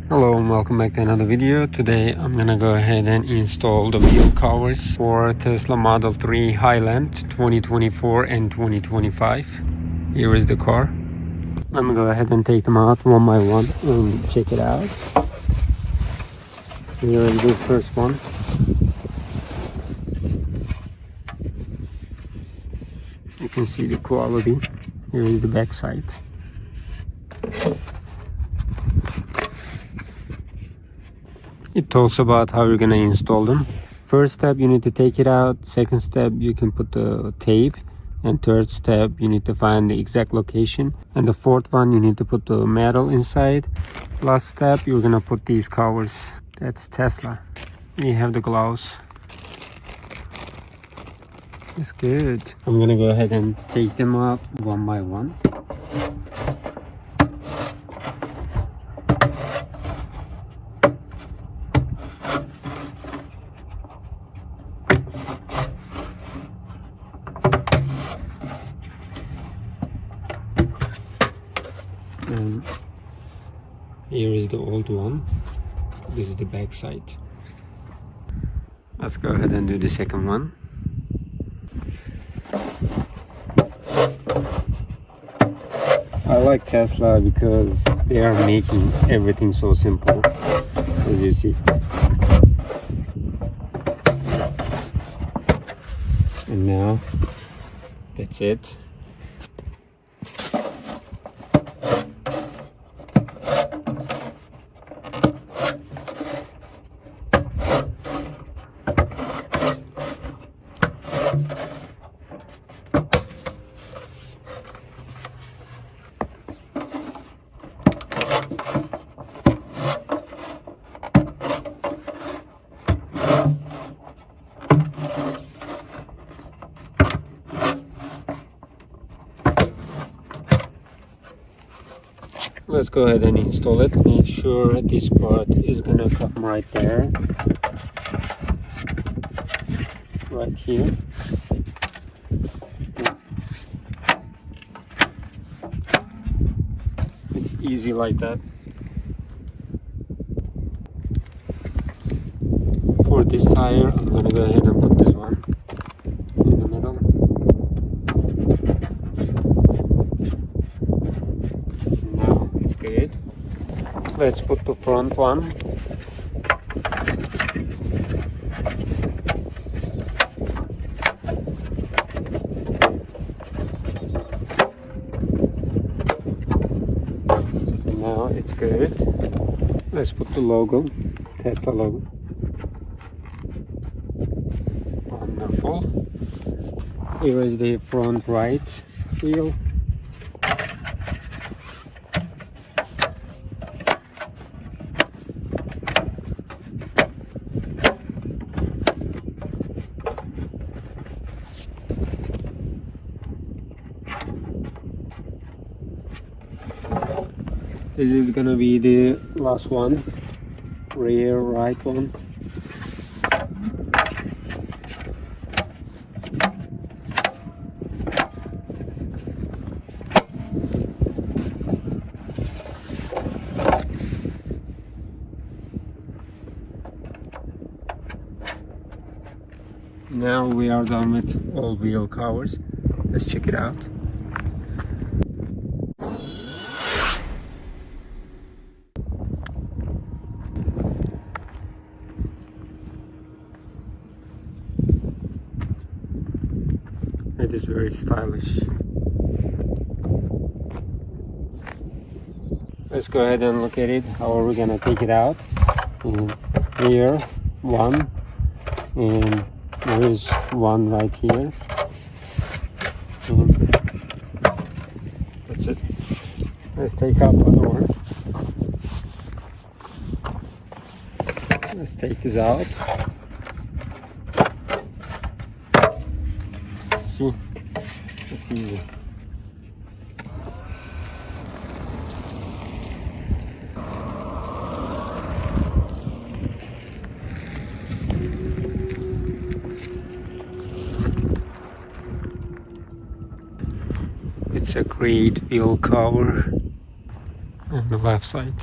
Hello and welcome back to another video. Today I'm gonna go ahead and install the wheel covers for Tesla Model 3 Highland 2024 and 2025. Here is the car. Let me go ahead and take them out one by one and check it out. Here is the first one. You can see the quality. Here is the back side. It talks about how you're gonna install them. First step, you need to take it out. Second step, you can put the tape. And third step, you need to find the exact location. And the fourth one, you need to put the metal inside. Last step, you're gonna put these covers. That's Tesla. You have the gloves. It's good. I'm gonna go ahead and take them out one by one. And here is the old one. This is the back side. Let's go ahead and do the second one. I like Tesla because they are making everything so simple, as you see. And now that's it. Let's go ahead and install it. Make sure this part is gonna come right there, right here. It's easy like that. For this tire, I'm gonna go ahead and put this one in the middle. Now it's good. Let's put the front one. Now it's good. Let's put the logo, Tesla logo. Wonderful. Here is the front right wheel. This is gonna be the last one, rear right one. Now we are done with all wheel covers. Let's check it out. It is very stylish. Let's go ahead and look at it. How are we gonna take it out? And here, one, and there is one right here. And that's it. Let's take out the door. Let's take this out. See, it's easy. It's a great wheel cover on the left side.